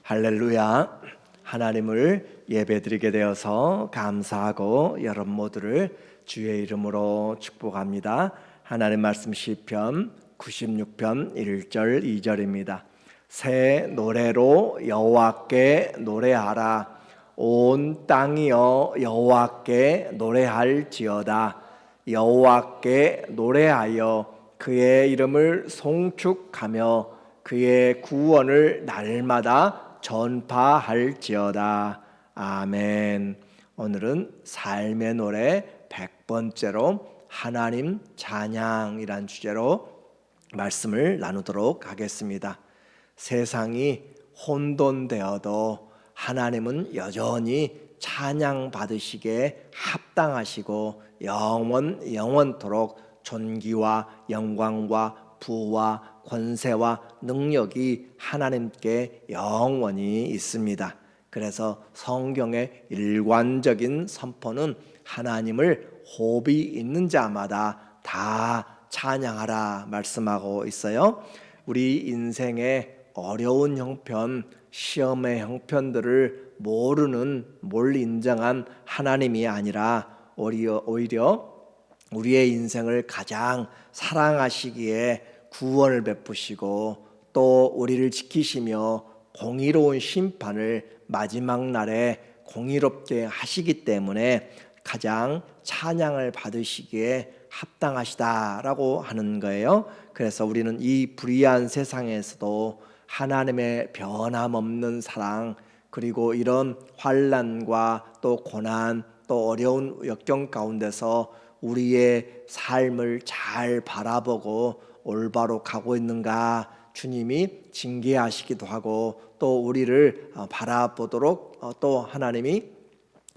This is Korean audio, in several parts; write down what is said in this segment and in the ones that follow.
할렐루야. 하나님을 예배드리게 되어서 감사하고 여러분 모두를 주의 이름으로 축복합니다. 하나님 말씀 시편 96편 1절 2절입니다. 새 노래로 여호와께 노래하라. 온 땅이여 여호와께 노래할지어다. 여호와께 노래하여 그의 이름을 송축하며 그의 구원을 날마다 전파할지어다. 아멘. 오늘은 삶의 노래 100번째로 하나님 찬양이란 주제로 말씀을 나누도록 하겠습니다. 세상이 혼돈되어도 하나님은 여전히 찬양 받으시기에 합당하시고 영원토록 존귀와 영광과 부와 권세와 능력이 하나님께 영원히 있습니다. 그래서 성경의 일관적인 선포는 하나님을 호흡이 있는 자마다 다 찬양하라 말씀하고 있어요. 우리 인생의 어려운 형편, 시험의 형편들을 모르는 인정한 하나님이 아니라 오히려 우리의 인생을 가장 사랑하시기에 구원을 베푸시고 또 우리를 지키시며 공의로운 심판을 마지막 날에 공의롭게 하시기 때문에 가장 찬양을 받으시기에 합당하시다라고 하는 거예요. 그래서 우리는 이 불의한 세상에서도 하나님의 변함없는 사랑, 그리고 이런 환난과 또 고난 또 어려운 역경 가운데서 우리의 삶을 잘 바라보고 올바로 가고 있는가 주님이 징계하시기도 하고 또 우리를 바라보도록 또 하나님이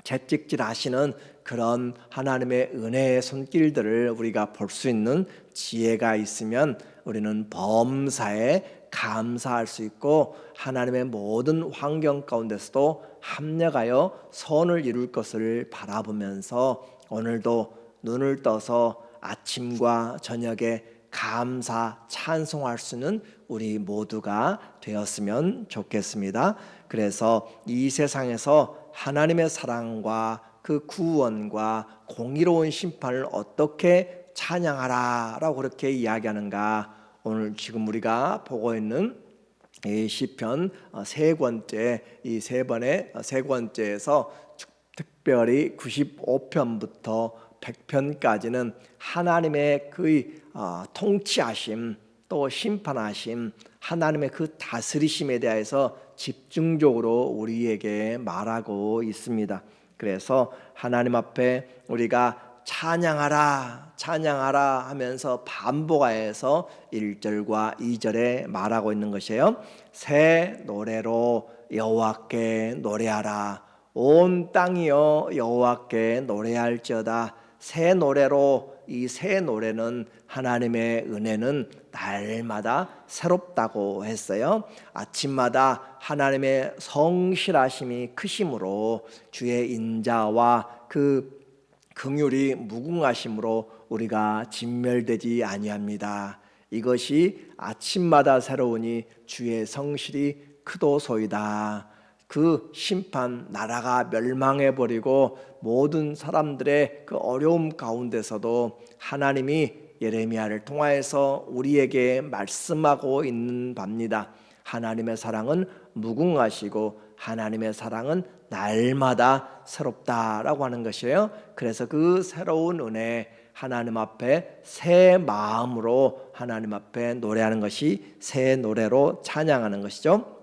채찍질하시는 그런 하나님의 은혜의 손길들을 우리가 볼 수 있는 지혜가 있으면 우리는 범사에 감사할 수 있고 하나님의 모든 환경 가운데서도 합력하여 선을 이룰 것을 바라보면서 오늘도 눈을 떠서 아침과 저녁에 감사 찬송할 수 있는 우리 모두가 되었으면 좋겠습니다. 그래서 이 세상에서 하나님의 사랑과 그 구원과 공의로운 심판을 어떻게 찬양하라라고 그렇게 이야기하는가, 오늘 지금 우리가 보고 있는 이 시편 세 번째에서 특별히 95편부터 100편까지는 하나님의 그 통치하심 또 심판하심, 하나님의 그 다스리심에 대해서 집중적으로 우리에게 말하고 있습니다. 그래서 하나님 앞에 우리가 찬양하라 하면서 반복하여서 1절과 2절에 말하고 있는 것이에요. 새 노래로 여호와께 노래하라. 온 땅이여 여호와께 노래할지어다. 새 노래로, 이 새 노래는 하나님의 은혜는 날마다 새롭다고 했어요. 아침마다 하나님의 성실하심이 크심으로 주의 인자와 그 긍휼이 무궁하심으로 우리가 진멸되지 아니합니다. 이것이 아침마다 새로우니 주의 성실이 크도소이다. 그 심판, 나라가 멸망해버리고 모든 사람들의 그 어려움 가운데서도 하나님이 예레미야를 통하여서 우리에게 말씀하고 있는 바입니다. 하나님의 사랑은 무궁하시고 하나님의 사랑은 날마다 새롭다라고 하는 것이에요. 그래서 그 새로운 은혜, 하나님 앞에 새 마음으로 하나님 앞에 노래하는 것이 새 노래로 찬양하는 것이죠.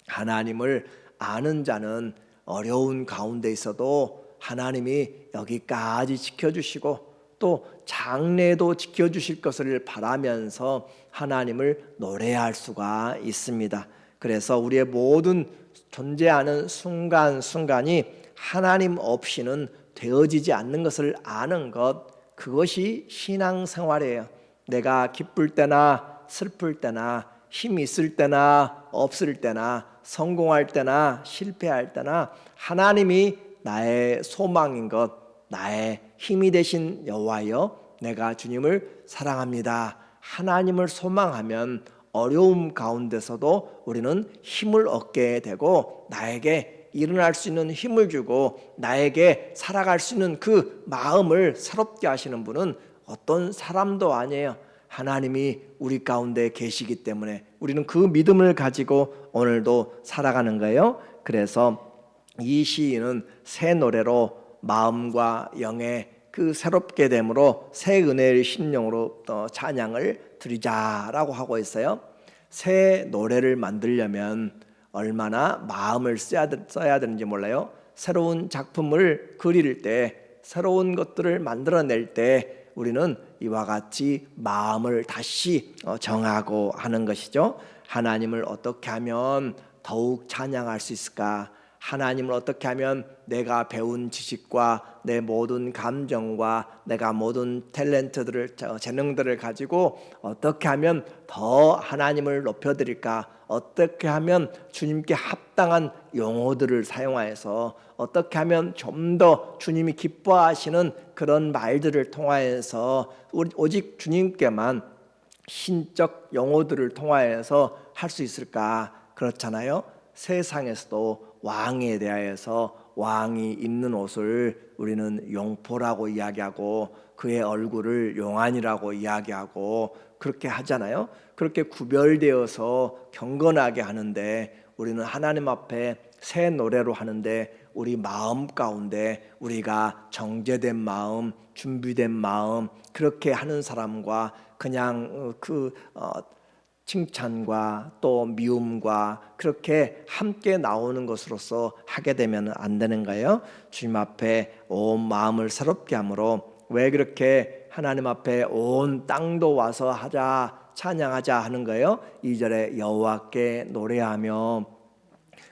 하나님을 아는 자는 어려운 가운데 있어도 하나님이 여기까지 지켜주시고 또 장래도 지켜주실 것을 바라면서 하나님을 노래할 수가 있습니다. 그래서 우리의 모든 존재하는 순간순간이 하나님 없이는 되어지지 않는 것을 아는 것, 그것이 신앙생활이에요. 내가 기쁠 때나 슬플 때나 힘이 있을 때나 없을 때나 성공할 때나 실패할 때나 하나님이 나의 소망인 것, 나의 힘이 되신 여호와여, 내가 주님을 사랑합니다. 하나님을 소망하면 어려움 가운데서도 우리는 힘을 얻게 되고 나에게 일어날 수 있는 힘을 주고 나에게 살아갈 수 있는 그 마음을 새롭게 하시는 분은 어떤 사람도 아니에요. 하나님이 우리 가운데 계시기 때문에 우리는 그 믿음을 가지고 오늘도 살아가는 거예요. 그래서 이 시인은 새 노래로 마음과 영의 그 새롭게 됨으로 새 은혜의 심령으로 찬양을 드리자라고 하고 있어요. 새 노래를 만들려면 얼마나 마음을 써야 되는지 몰라요. 새로운 작품을 그릴 때, 새로운 것들을 만들어낼 때 우리는 이와 같이 마음을 다시 정하고 하는 것이죠. 하나님을 어떻게 하면 더욱 찬양할 수 있을까? 하나님을 어떻게 하면 내가 배운 지식과 내 모든 감정과 내가 모든 탤런트들을, 재능들을 가지고 어떻게 하면 더 하나님을 높여드릴까? 어떻게 하면 주님께 합당한 용어들을 사용하여서 어떻게 하면 좀 더 주님이 기뻐하시는 그런 말들을 통하여서 오직 주님께만 신적 용어들을 통하여서 할 수 있을까? 그렇잖아요. 세상에서도 왕에 대하여서 왕이 입는 옷을 우리는 용포라고 이야기하고 그의 얼굴을 용안이라고 이야기하고 그렇게 하잖아요. 그렇게 구별되어서 경건하게 하는데 우리는 하나님 앞에 새 노래로 하는데 우리 마음 가운데 우리가 정죄된 마음, 준비된 마음 그렇게 하는 사람과 그냥 칭찬과 또 미움과 그렇게 함께 나오는 것으로서 하게 되면 안 되는 거예요. 주님 앞에 온 마음을 새롭게 함으로 왜 그렇게 하나님 앞에 온 땅도 와서 하자 찬양하자 하는 거예요. 2절에 여호와께 노래하며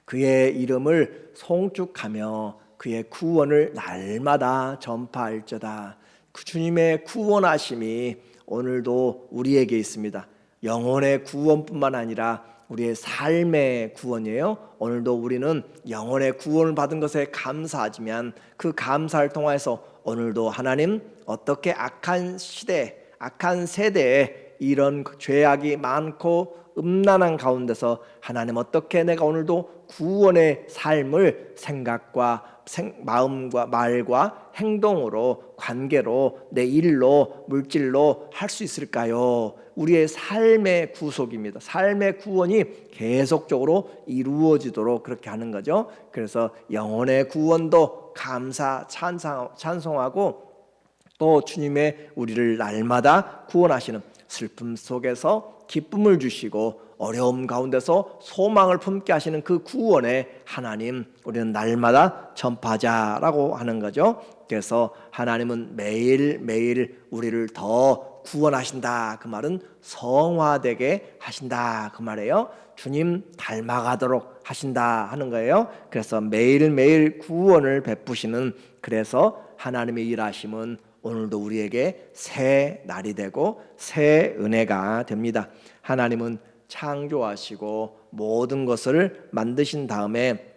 그의 이름을 송축하며 그의 구원을 날마다 전파할지어다. 그 주님의 구원하심이 오늘도 우리에게 있습니다. 영혼의 구원뿐만 아니라 우리의 삶의 구원이에요. 오늘도 우리는 영혼의 구원을 받은 것에 감사하지만 그 감사를 통해서 오늘도 하나님 어떻게 악한 시대, 악한 세대에 이런 죄악이 많고 음란한 가운데서 하나님 어떻게 내가 오늘도 구원의 삶을 생각과 마음과 말과 행동으로 관계로 내 일로 물질로 할 수 있을까요? 우리의 삶의 구속입니다. 삶의 구원이 계속적으로 이루어지도록 그렇게 하는 거죠. 그래서 영혼의 구원도 감사 찬송하고 또 주님의 우리를 날마다 구원하시는 슬픔 속에서 기쁨을 주시고 어려움 가운데서 소망을 품게 하시는 그 구원의 하나님 우리는 날마다 전파하자라고 하는 거죠. 그래서 하나님은 매일매일 우리를 더 구원하신다. 그 말은 성화되게 하신다. 그 말이에요. 주님 닮아가도록 하신다 하는 거예요. 그래서 매일매일 구원을 베푸시는 그래서 하나님의 일하심은 오늘도 우리에게 새 날이 되고 새 은혜가 됩니다. 하나님은 창조하시고 모든 것을 만드신 다음에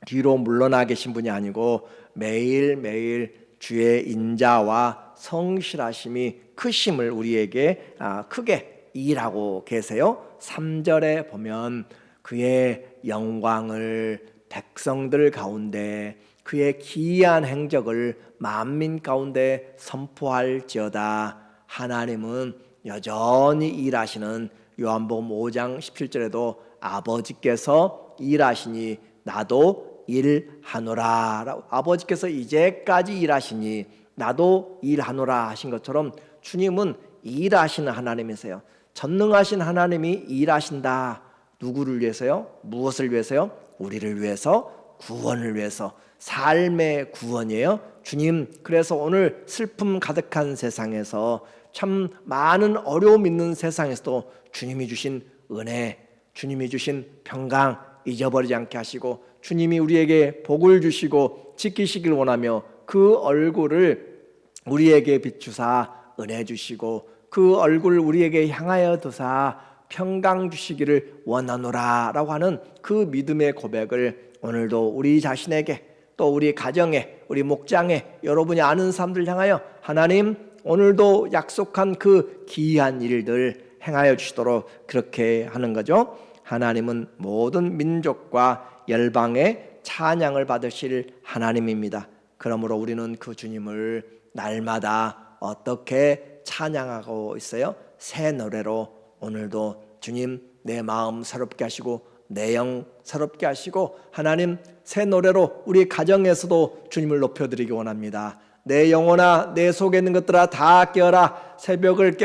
뒤로 물러나 계신 분이 아니고 매일매일 주의 인자와 성실하심이 크심을 우리에게 크게 일하고 계세요. 3절에 보면 그의 영광을 백성들 가운데 그의 기이한 행적을 만민 가운데 선포할지어다. 하나님은 여전히 일하시는 요한복음 5장 17절에도 아버지께서 일하시니 나도 일하노라. 아버지께서 이제까지 일하시니 나도 일하노라 하신 것처럼 주님은 일하시는 하나님이세요. 전능하신 하나님이 일하신다. 누구를 위해서요? 무엇을 위해서요? 우리를 위해서, 구원을 위해서. 삶의 구원이에요. 주님, 그래서 오늘 슬픔 가득한 세상에서 참 많은 어려움 있는 세상에서도 주님이 주신 은혜, 주님이 주신 평강 잊어버리지 않게 하시고 주님이 우리에게 복을 주시고 지키시길 원하며 그 얼굴을 우리에게 비추사 은혜 주시고 그 얼굴을 우리에게 향하여 두사 평강 주시기를 원하노라 라고 하는 그 믿음의 고백을 오늘도 우리 자신에게 또 우리 가정에 우리 목장에 여러분이 아는 사람들 향하여 하나님 오늘도 약속한 그 기이한 일들 행하여 주시도록 그렇게 하는 거죠. 하나님은 모든 민족과 열방의 찬양을 받으실 하나님입니다. 그러므로 우리는 그 주님을 날마다 어떻게 찬양하고 있어요? 새 노래로 오늘도 주님 내 마음 새롭게 하시고 내 영 새롭게 하시고 하나님 새 노래로 우리 가정에서도 주님을 높여드리기 원합니다. 내 영혼아 내 속에 있는 것들아 다 깨어라 새벽을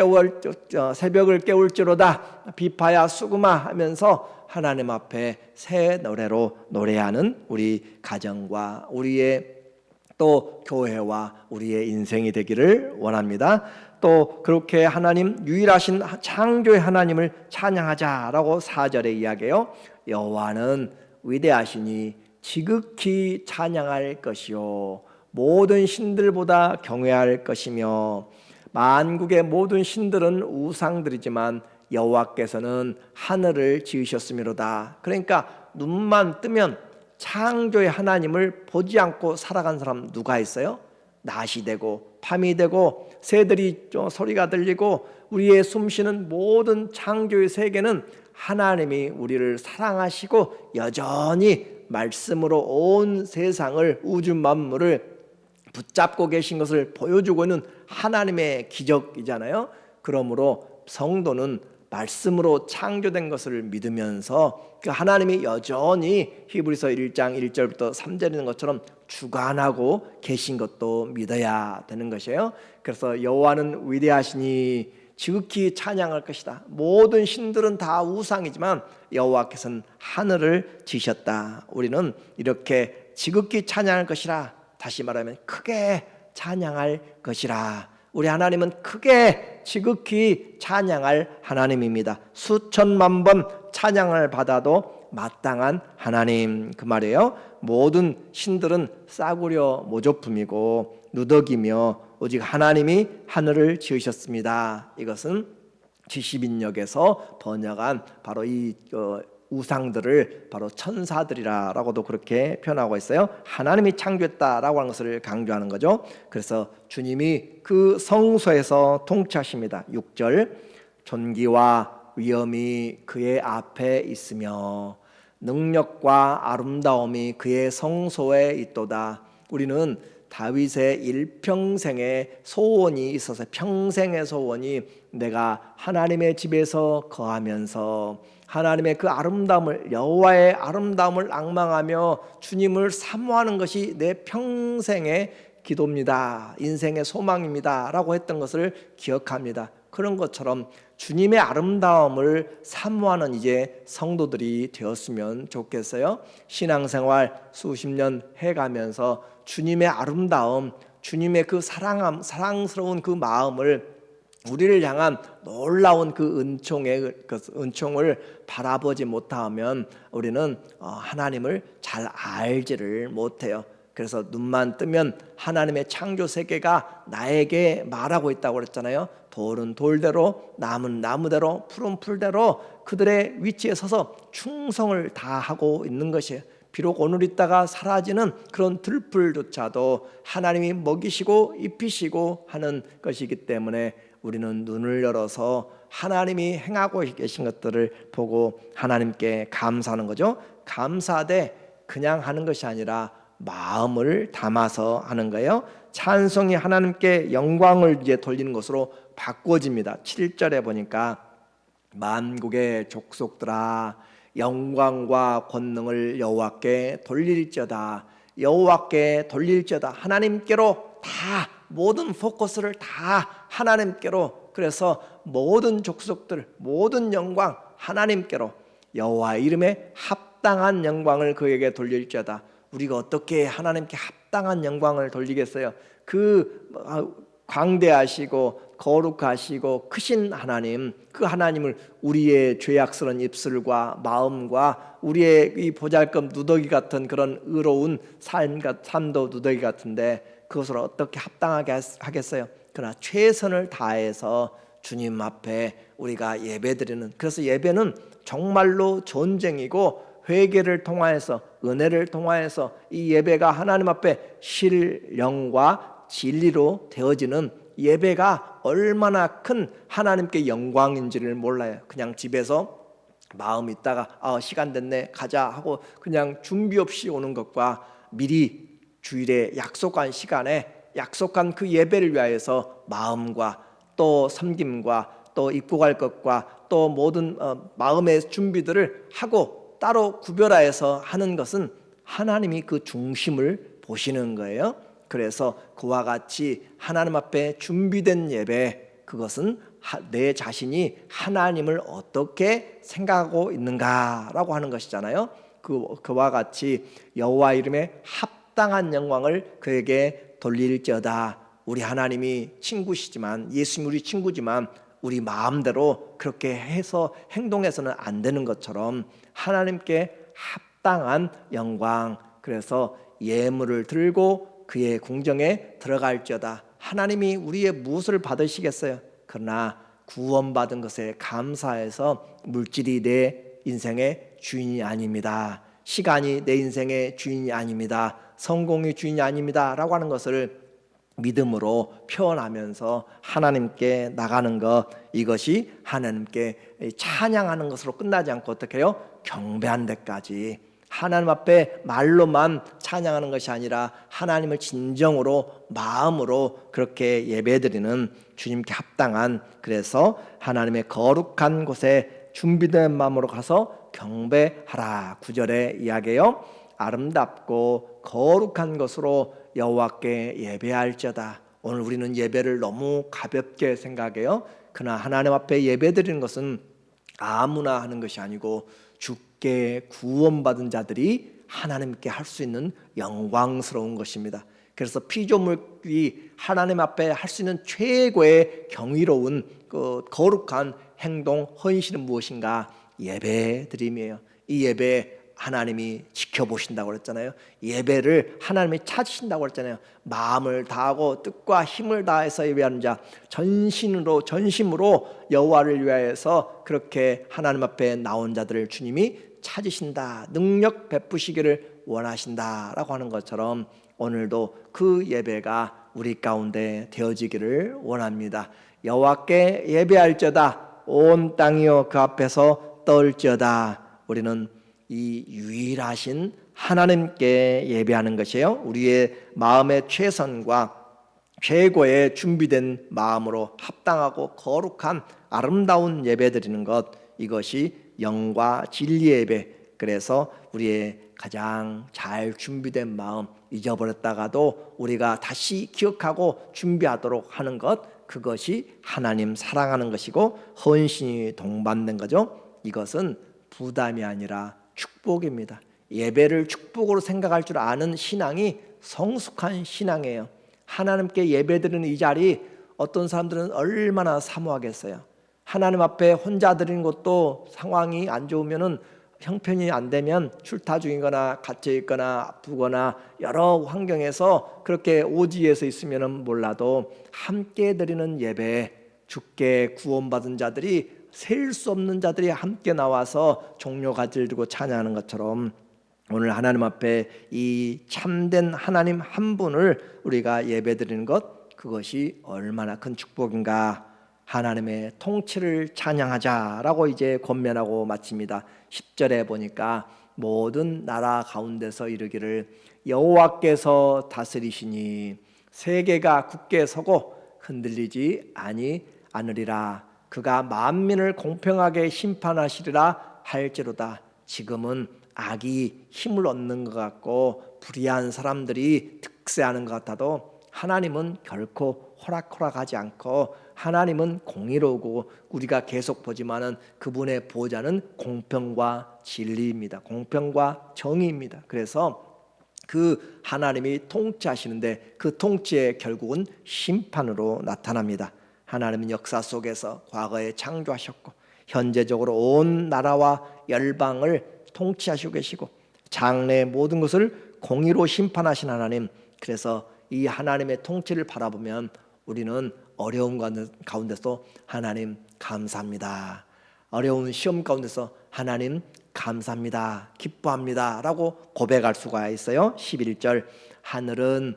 깨울지로다 비파야 수금아 하면서 하나님 앞에 새 노래로 노래하는 우리 가정과 우리의 또 교회와 우리의 인생이 되기를 원합니다. 또 그렇게 하나님 유일하신 창조의 하나님을 찬양하자라고 4절에 이야기해요. 여호와는 위대하시니 지극히 찬양할 것이요 모든 신들보다 경외할 것이며 만국의 모든 신들은 우상들이지만 여호와께서는 하늘을 지으셨음이로다. 그러니까 눈만 뜨면 창조의 하나님을 보지 않고 살아간 사람 누가 있어요? 낮이 되고 밤이 되고 새들이 소리가 들리고 우리의 숨쉬는 모든 창조의 세계는 하나님이 우리를 사랑하시고 여전히 말씀으로 온 세상을 우주 만물을 붙잡고 계신 것을 보여주고 있는 하나님의 기적이잖아요. 그러므로 성도는 말씀으로 창조된 것을 믿으면서 그 하나님이 여전히 히브리서 1장 1절부터 3절에 있는 것처럼 주관하고 계신 것도 믿어야 되는 것이에요. 그래서 여호와는 위대하시니 지극히 찬양할 것이다. 모든 신들은 다 우상이지만 여호와께서는 하늘을 지으셨다. 우리는 이렇게 지극히 찬양할 것이라, 다시 말하면 크게 찬양할 것이라. 우리 하나님은 크게 지극히 찬양할 하나님입니다. 수천만 번 찬양을 받아도 마땅한 하나님, 그 말이에요. 모든 신들은 싸구려 모조품이고 누더기며 오직 하나님이 하늘을 지으셨습니다. 이것은 70인역에서 번역한 바로 이 우상들을 바로 천사들이라고도 그렇게 표현하고 있어요. 하나님이 창조했다라고 하는 것을 강조하는 거죠. 그래서 주님이 그 성소에서 통치하십니다. 6절 존귀와 위엄이 그의 앞에 있으며 능력과 아름다움이 그의 성소에 있도다. 우리는 다윗의 일평생의 소원이 있어서 평생의 소원이 내가 하나님의 집에서 거하면서 하나님의 그 아름다움을, 여호와의 아름다움을 앙망하며 주님을 사모하는 것이 내 평생의 기도입니다. 인생의 소망입니다. 라고 했던 것을 기억합니다. 그런 것처럼 주님의 아름다움을 사모하는 이제 성도들이 되었으면 좋겠어요. 신앙생활 수십 년 해가면서 주님의 아름다움, 주님의 그 사랑스러운 그 마음을, 우리를 향한 놀라운 그 은총을 바라보지 못하면 우리는 하나님을 잘 알지를 못해요. 그래서 눈만 뜨면 하나님의 창조 세계가 나에게 말하고 있다고 그랬잖아요. 돌은 돌대로, 나무는 나무대로, 풀은 풀대로 그들의 위치에 서서 충성을 다하고 있는 것이에요. 비록 오늘 있다가 사라지는 그런 들풀조차도 하나님이 먹이시고 입히시고 하는 것이기 때문에 우리는 눈을 열어서 하나님이 행하고 계신 것들을 보고 하나님께 감사하는 거죠. 감사하되 그냥 하는 것이 아니라 마음을 담아서 하는 거예요. 찬송이 하나님께 영광을 이제 돌리는 것으로 바꿔집니다. 7절에 보니까 만국의 족속들아 영광과 권능을 여호와께 돌릴지어다. 여호와께 돌릴지어다. 하나님께로 다, 모든 포커스를 다 하나님께로. 그래서 모든 족속들, 모든 영광 하나님께로, 여호와의 이름에 합당한 영광을 그에게 돌릴지어다. 우리가 어떻게 하나님께 합당한 영광을 돌리겠어요? 그 광대하시고 거룩하시고 크신 하나님, 그 하나님을 우리의 죄악스러운 입술과 마음과 우리의 이 보잘것 누더기 같은 그런 의로운 삶도 누더기 같은데 그것을 어떻게 합당하게 하겠어요? 그러나 최선을 다해서 주님 앞에 우리가 예배드리는, 그래서 예배는 정말로 전쟁이고 회개를 통하여서, 은혜를 통하여서 이 예배가 하나님 앞에 신령과 진리로 되어지는 예배가 얼마나 큰 하나님께 영광인지를 몰라요. 그냥 집에서 마음 있다가 시간 됐네 가자 하고 그냥 준비 없이 오는 것과 미리 주일에 약속한 시간에 약속한 그 예배를 위하여서 마음과 또 섬김과 또 입고 갈 것과 또 모든 마음의 준비들을 하고 따로 구별하여서 하는 것은 하나님이 그 중심을 보시는 거예요. 그래서 그와 같이 하나님 앞에 준비된 예배, 그것은 내 자신이 하나님을 어떻게 생각하고 있는가라고 하는 것이잖아요. 그와 같이 여호와 이름에 합당한 영광을 그에게 돌릴지어다. 우리 하나님이 친구시지만, 예수님 우리 친구지만 우리 마음대로 그렇게 해서 행동해서는 안 되는 것처럼 하나님께 합당한 영광, 그래서 예물을 들고 그의 궁정에 들어갈지어다. 하나님이 우리의 무엇을 받으시겠어요? 그러나 구원받은 것에 감사해서 물질이 내 인생의 주인이 아닙니다. 시간이 내 인생의 주인이 아닙니다. 성공이 주인이 아닙니다 라고 하는 것을 믿음으로 표현하면서 하나님께 나가는 것, 이것이 하나님께 찬양하는 것으로 끝나지 않고 어떻게 해요? 경배한 데까지 하나님 앞에 말로만 찬양하는 것이 아니라 하나님을 진정으로 마음으로 그렇게 예배드리는 주님께 합당한, 그래서 하나님의 거룩한 곳에 준비된 마음으로 가서 경배하라. 9절에 이야기해요. 아름답고 거룩한 것으로 여호와께 예배할지어다. 오늘 우리는 예배를 너무 가볍게 생각해요. 그러나 하나님 앞에 예배드리는 것은 아무나 하는 것이 아니고 주께 구원받은 자들이 하나님께 할 수 있는 영광스러운 것입니다. 그래서 피조물이 하나님 앞에 할 수 있는 최고의 경이로운 거룩한 행동, 헌신은 무엇인가? 예배드림이에요. 이 예배 하나님이 지켜보신다고 그랬잖아요. 예배를 하나님이 찾으신다고 그랬잖아요. 마음을 다하고 뜻과 힘을 다해서 예배하는 자, 전심으로 여호와를 위하여서 그렇게 하나님 앞에 나온 자들을 주님이 찾으신다, 능력 베푸시기를 원하신다라고 하는 것처럼 오늘도 그 예배가 우리 가운데 되어지기를 원합니다. 여호와께 예배할지어다. 온 땅이여 그 앞에서 떨지어다. 우리는 이 유일하신 하나님께 예배하는 것이에요. 우리의 마음의 최선과 최고의 준비된 마음으로 합당하고 거룩한 아름다운 예배 드리는 것, 이것이 영과 진리의 예배. 그래서 우리의 가장 잘 준비된 마음, 잊어버렸다가도 우리가 다시 기억하고 준비하도록 하는 것, 그것이 하나님 사랑하는 것이고 헌신이 동반된 거죠. 이것은 부담이 아니라 축복입니다. 예배를 축복으로 생각할 줄 아는 신앙이 성숙한 신앙이에요. 하나님께 예배드리는 이 자리, 어떤 사람들은 얼마나 사모하겠어요. 하나님 앞에 혼자 드리는 것도 상황이 안 좋으면은, 형편이 안 되면 출타 중이거나 갇혀 있거나 아프거나 여러 환경에서 그렇게 오지에서 있으면은 몰라도 함께 드리는 예배, 주께 구원받은 자들이, 셀 수 없는 자들이 함께 나와서 종려가지를 들고 찬양하는 것처럼 오늘 하나님 앞에 이 참된 하나님 한 분을 우리가 예배드리는 것, 그것이 얼마나 큰 축복인가. 하나님의 통치를 찬양하자라고 이제 권면하고 마칩니다. 10절에 보니까 모든 나라 가운데서 이르기를 여호와께서 다스리시니 세계가 굳게 서고 흔들리지 아니하느리라. 그가 만민을 공평하게 심판하시리라 할지로다. 지금은 악이 힘을 얻는 것 같고 불의한 사람들이 득세하는 것 같아도 하나님은 결코 호락호락하지 않고 하나님은 공의로우고, 우리가 계속 보지만은 그분의 보좌는 공평과 진리입니다. 공평과 정의입니다. 그래서 그 하나님이 통치하시는데 그 통치의 결국은 심판으로 나타납니다. 하나님은 역사 속에서 과거에 창조하셨고 현재적으로 온 나라와 열방을 통치하시고 계시고 장래의 모든 것을 공의로 심판하신 하나님. 그래서 이 하나님의 통치를 바라보면 우리는 어려운 가운데서 하나님 감사합니다. 어려운 시험 가운데서 하나님 감사합니다, 기뻐합니다 라고 고백할 수가 있어요. 11절 하늘은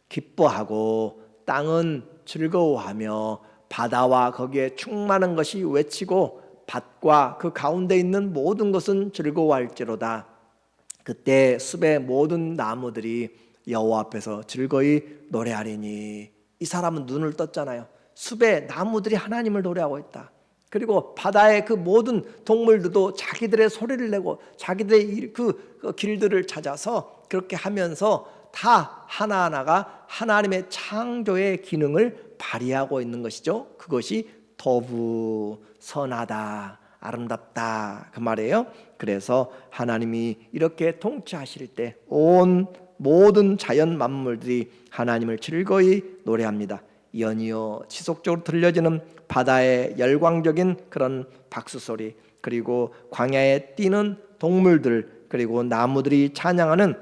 기뻐하고 땅은 즐거워하며 바다와 거기에 충만한 것이 외치고 밭과 그 가운데 있는 모든 것은 즐거워할지로다. 그때 숲의 모든 나무들이 여호와 앞에서 즐거이 노래하리니. 이 사람은 눈을 떴잖아요. 숲의 나무들이 하나님을 노래하고 있다. 그리고 바다의 그 모든 동물들도 자기들의 소리를 내고 자기들의 그 길들을 찾아서 그렇게 하면서 다 하나하나가 하나님의 창조의 기능을 발휘하고 있는 것이죠. 그것이 터부, 선하다, 아름답다 그 말이에요. 그래서 하나님이 이렇게 통치하실 때 온 모든 자연 만물들이 하나님을 즐거이 노래합니다. 연이어 지속적으로 들려지는 바다의 열광적인 그런 박수 소리, 그리고 광야에 뛰는 동물들, 그리고 나무들이 찬양하는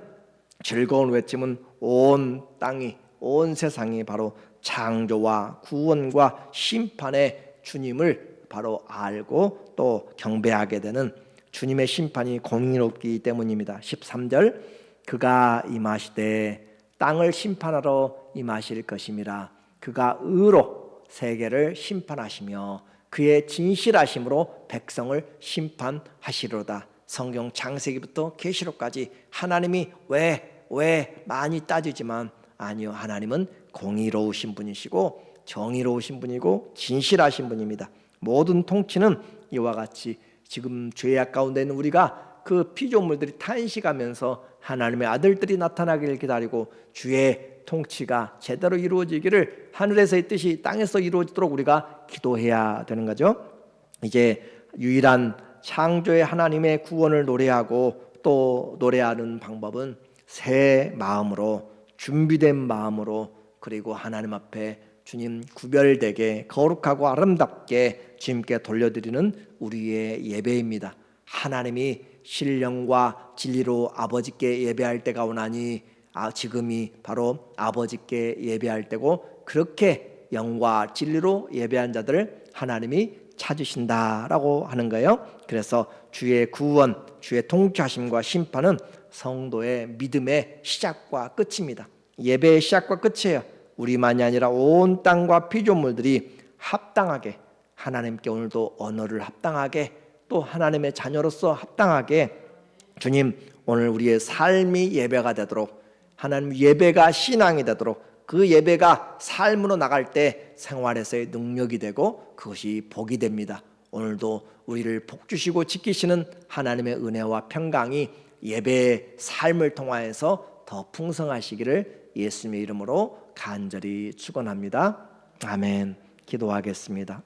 즐거운 외침은 온 땅이, 온 세상이 바로 창조와 구원과 심판의 주님을 바로 알고 또 경배하게 되는, 주님의 심판이 공의롭기 때문입니다. 13절, 그가 임하시되 땅을 심판하러 임하실 것임이라. 그가 의로 세계를 심판하시며 그의 진실하심으로 백성을 심판하시리로다. 성경 창세기부터 계시록까지 하나님이 왜 많이 따지지만 아니요, 하나님은 공의로우신 분이시고 정의로우신 분이고 진실하신 분입니다. 모든 통치는 이와 같이 지금 죄악 가운데 있는 우리가 그 피조물들이 탄식하면서 하나님의 아들들이 나타나기를 기다리고 주의 통치가 제대로 이루어지기를, 하늘에서의 뜻이 땅에서 이루어지도록 우리가 기도해야 되는 거죠. 이제 유일한 창조의 하나님의 구원을 노래하고 또 노래하는 방법은 새 마음으로, 준비된 마음으로, 그리고 하나님 앞에 주님 구별되게 거룩하고 아름답게 주님께 돌려드리는 우리의 예배입니다. 하나님이 신령과 진리로 아버지께 예배할 때가 오나니 지금이 바로 아버지께 예배할 때고, 그렇게 영과 진리로 예배한 자들을 하나님이 찾으신다라고 하는 거예요. 그래서 주의 구원, 주의 통치하심과 심판은 성도의 믿음의 시작과 끝입니다. 예배의 시작과 끝이에요. 우리만이 아니라 온 땅과 피조물들이 합당하게 하나님께 오늘도 언어를 합당하게, 또 하나님의 자녀로서 합당하게 주님 오늘 우리의 삶이 예배가 되도록, 하나님 예배가 신앙이 되도록, 그 예배가 삶으로 나갈 때 생활에서의 능력이 되고 그것이 복이 됩니다. 오늘도 우리를 복 주시고 지키시는 하나님의 은혜와 평강이 예배의 삶을 통하여서 더 풍성하시기를 예수님의 이름으로 간절히 축원합니다. 아멘. 기도하겠습니다.